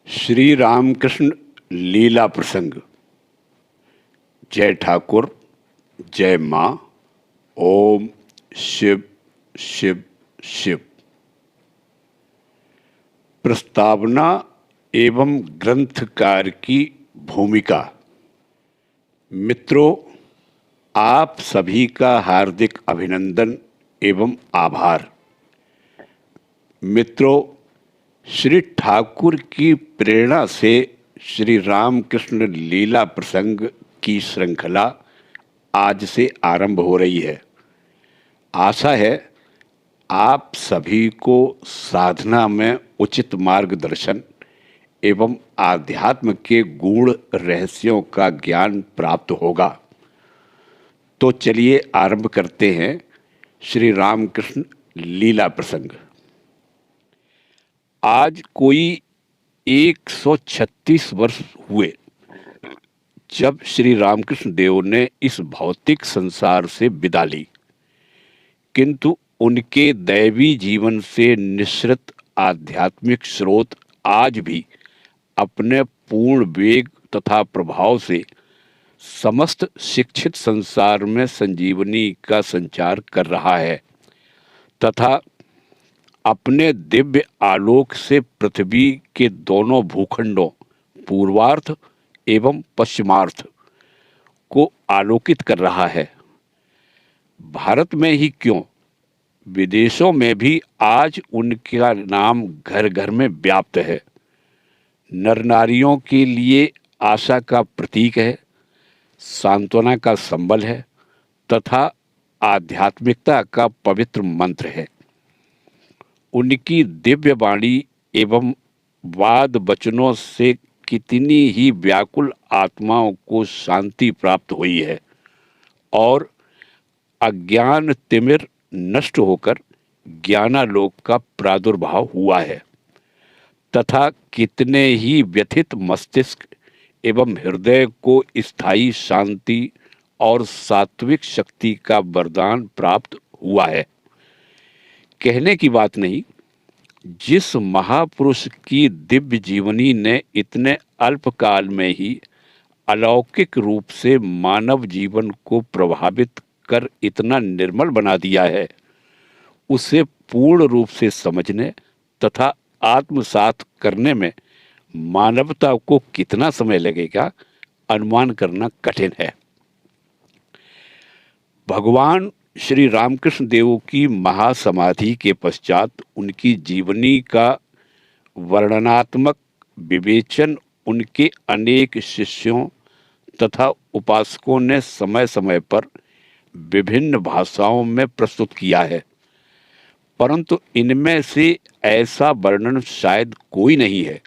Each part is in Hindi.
श्री रामकृष्ण लीला प्रसंग। जय ठाकुर, जय माँ। ओम शिव शिव शिव। प्रस्तावना एवं ग्रंथकार की भूमिका। मित्रों, आप सभी का हार्दिक अभिनंदन एवं आभार। मित्रों, श्री ठाकुर की प्रेरणा से श्री रामकृष्ण लीला प्रसंग की श्रृंखला आज से आरंभ हो रही है। आशा है आप सभी को साधना में उचित मार्गदर्शन एवं आध्यात्म के गूढ़ रहस्यों का ज्ञान प्राप्त होगा। तो चलिए आरंभ करते हैं श्री रामकृष्ण लीला प्रसंग। आज कोई 136 वर्ष हुए जब श्री रामकृष्ण देव ने इस भौतिक संसार से विदा ली, किंतु उनके दैवी जीवन से निःसृत आध्यात्मिक स्रोत आज भी अपने पूर्ण वेग तथा प्रभाव से समस्त शिक्षित संसार में संजीवनी का संचार कर रहा है तथा अपने दिव्य आलोक से पृथ्वी के दोनों भूखंडों पूर्वार्ध एवं पश्चिमार्ध को आलोकित कर रहा है। भारत में ही क्यों, विदेशों में भी आज उनका नाम घर घर में व्याप्त है। नर नारियों के लिए आशा का प्रतीक है, सांत्वना का संबल है तथा आध्यात्मिकता का पवित्र मंत्र है। उनकी दिव्य वाणी एवं वाद वचनों से कितनी ही व्याकुल आत्माओं को शांति प्राप्त हुई है और अज्ञान तिमिर नष्ट होकर ज्ञानालोक का प्रादुर्भाव हुआ है तथा कितने ही व्यथित मस्तिष्क एवं हृदय को स्थायी शांति और सात्विक शक्ति का वरदान प्राप्त हुआ है। कहने की बात नहीं, जिस महापुरुष की दिव्य जीवनी ने इतने अल्पकाल में ही अलौकिक रूप से मानव जीवन को प्रभावित कर इतना निर्मल बना दिया है, उसे पूर्ण रूप से समझने तथा आत्मसात करने में मानवता को कितना समय लगेगा, अनुमान करना कठिन है। भगवान श्री रामकृष्ण देव की महासमाधि के पश्चात उनकी जीवनी का वर्णनात्मक विवेचन उनके अनेक शिष्यों तथा उपासकों ने समय समय पर विभिन्न भाषाओं में प्रस्तुत किया है, परंतु इनमें से ऐसा वर्णन शायद कोई नहीं है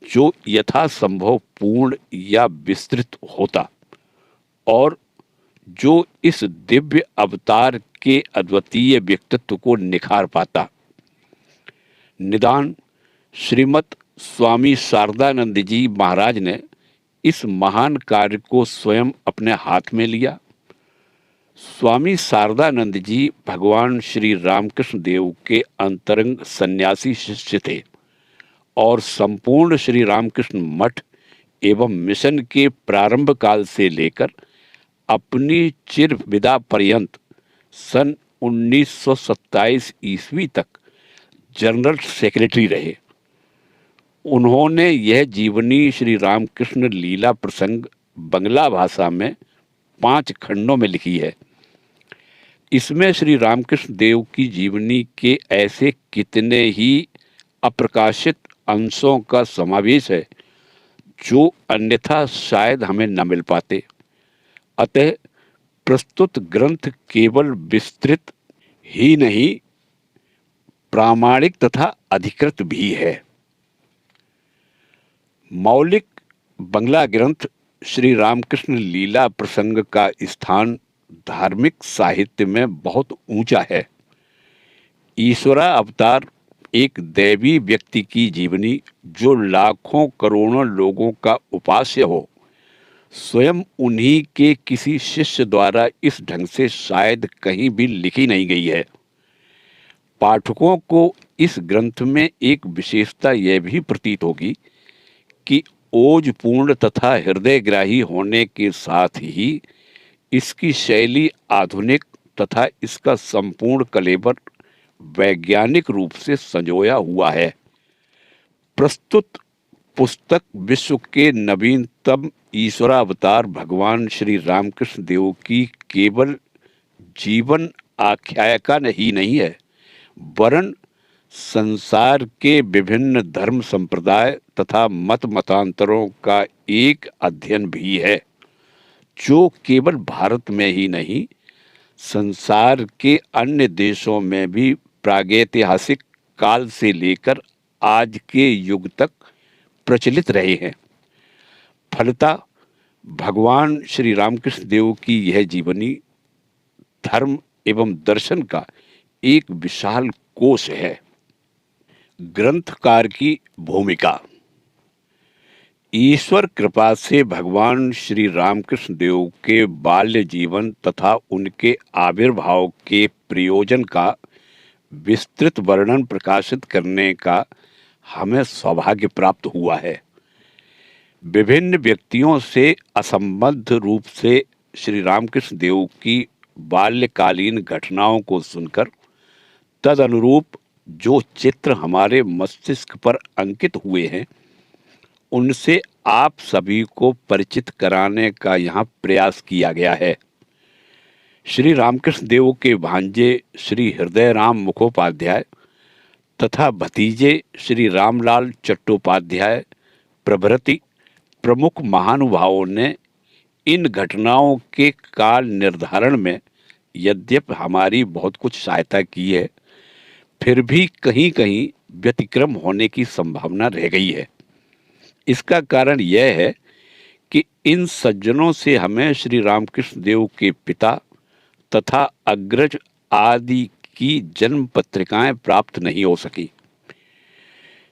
जो यथासंभव पूर्ण या विस्तृत होता और जो इस दिव्य अवतार के अद्वितीय व्यक्तित्व को निखार पाता। निदान श्रीमद स्वामी शारदानंद जी महाराज ने इस महान कार्य को स्वयं अपने हाथ में लिया। स्वामी शारदानंद जी भगवान श्री रामकृष्ण देव के अंतरंग सन्यासी शिष्य थे और संपूर्ण श्री रामकृष्ण मठ एवं मिशन के प्रारंभ काल से लेकर अपनी चिर विदा पर्यंत सन 1927 ईस्वी तक जनरल सेक्रेटरी रहे। उन्होंने यह जीवनी श्री रामकृष्ण लीला प्रसंग बंगला भाषा में 5 खंडों में लिखी है। इसमें श्री रामकृष्ण देव की जीवनी के ऐसे कितने ही अप्रकाशित अंशों का समावेश है जो अन्यथा शायद हमें न मिल पाते। अतः प्रस्तुत ग्रंथ केवल विस्तृत ही नहीं, प्रामाणिक तथा अधिकृत भी है। मौलिक बंगला ग्रंथ श्री रामकृष्ण लीला प्रसंग का स्थान धार्मिक साहित्य में बहुत ऊंचा है। ईश्वरा अवतार एक दैवी व्यक्ति की जीवनी जो लाखों करोड़ों लोगों का उपास्य हो, स्वयं उन्हीं के किसी शिष्य द्वारा इस ढंग से शायद कहीं भी लिखी नहीं गई है। पाठकों को इस ग्रंथ में एक विशेषता यह भी प्रतीत होगी कि ओजपूर्ण तथा हृदयग्राही होने के साथ ही इसकी शैली आधुनिक तथा इसका संपूर्ण कलेवर वैज्ञानिक रूप से संजोया हुआ है। प्रस्तुत पुस्तक विश्व के नवीनतम ईश्वरावतार भगवान श्री रामकृष्ण देव की केवल जीवन आख्यायिका ही नहीं है, वरन संसार के विभिन्न धर्म संप्रदाय तथा मत मतांतरों का एक अध्ययन भी है, जो केवल भारत में ही नहीं, संसार के अन्य देशों में भी प्रागैतिहासिक काल से लेकर आज के युग तक प्रचलित रहे हैं। फलतः भगवान श्री रामकृष्ण देव की यह जीवनी धर्म एवं दर्शन का एक विशाल कोश है। ग्रंथकार की भूमिका। ईश्वर कृपा से भगवान श्री रामकृष्ण देव के बाल्य जीवन तथा उनके आविर्भाव के प्रयोजन का विस्तृत वर्णन प्रकाशित करने का हमें सौभाग्य प्राप्त हुआ है। विभिन्न व्यक्तियों से असंबद्ध रूप से श्री रामकृष्ण देव की बाल्यकालीन घटनाओं को सुनकर तद अनुरूप जो चित्र हमारे मस्तिष्क पर अंकित हुए हैं, उनसे आप सभी को परिचित कराने का यहाँ प्रयास किया गया है। श्री रामकृष्ण देव के भांजे श्री हृदयराम मुखोपाध्याय तथा भतीजे श्री रामलाल चट्टोपाध्याय प्रभृति प्रमुख महानुभावों ने इन घटनाओं के काल निर्धारण में यद्यपि हमारी बहुत कुछ सहायता की है, फिर भी कहीं कहीं व्यतिक्रम होने की संभावना रह गई है। इसका कारण यह है कि इन सज्जनों से हमें श्री रामकृष्ण देव के पिता तथा अग्रज आदि की जन्म पत्रिकाएं प्राप्त नहीं हो सकी।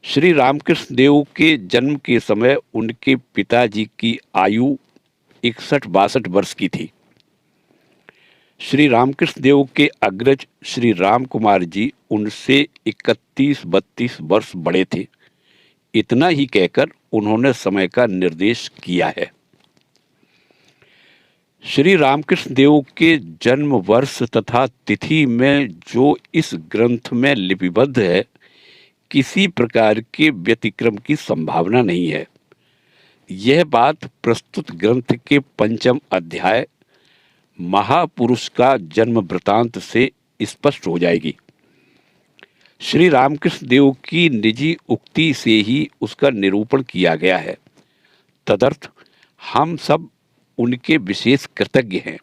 श्री रामकृष्ण देव के जन्म के समय उनके पिताजी की आयु 61-62 वर्ष की थी। श्री रामकृष्ण देव के अग्रज श्री राम कुमार जी उनसे 31-32 वर्ष बड़े थे। इतना ही कहकर उन्होंने समय का निर्देश किया है। श्री रामकृष्ण देव के जन्म वर्ष तथा तिथि में जो इस ग्रंथ में लिपिबद्ध है, किसी प्रकार के व्यतिक्रम की संभावना नहीं है। यह बात प्रस्तुत ग्रंथ के 5वें अध्याय महापुरुष का जन्म वृतांत से स्पष्ट हो जाएगी। श्री रामकृष्ण देव की निजी उक्ति से ही उसका निरूपण किया गया है। तदर्थ हम सब उनके विशेष कृतज्ञ हैं।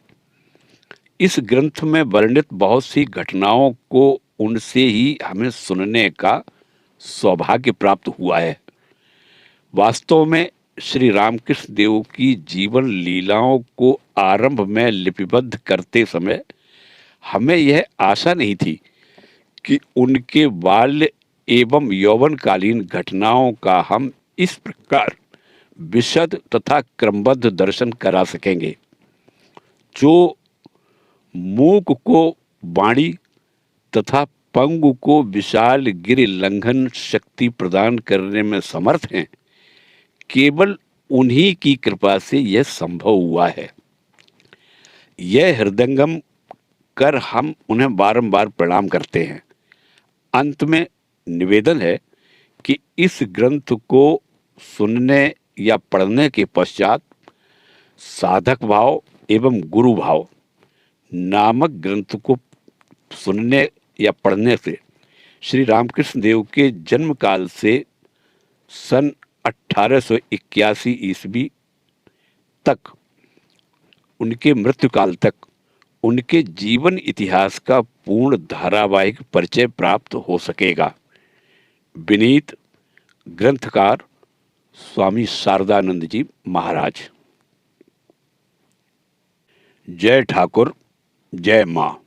इस ग्रंथ में वर्णित बहुत सी घटनाओं को उनसे ही हमें सुनने का सौभाग्य प्राप्त हुआ है। वास्तव में श्री रामकृष्ण देव की जीवन लीलाओं को आरंभ में लिपिबद्ध करते समय हमें यह आशा नहीं थी कि उनके बाल्य एवं यौवनकालीन घटनाओं का हम इस प्रकार विशद तथा क्रमबद्ध दर्शन करा सकेंगे। जो मूक को वाणी तथा पंगु को विशाल गिरि लंघन शक्ति प्रदान करने में समर्थ हैं, केवल उन्हीं की कृपा से यह संभव हुआ है। यह हृदयंगम कर हम उन्हें बारंबार प्रणाम करते हैं। अंत में निवेदन है कि इस ग्रंथ को सुनने या पढ़ने के पश्चात साधक भाव एवं गुरु भाव नामक ग्रंथ को सुनने या पढ़ने से श्री रामकृष्ण देव के जन्म काल से सन 1881 ईस्वी तक उनके मृत्यु काल तक उनके जीवन इतिहास का पूर्ण धारावाहिक परिचय प्राप्त हो सकेगा। विनीत ग्रंथकार स्वामी शारदानंद जी महाराज। जय ठाकुर, जय माँ।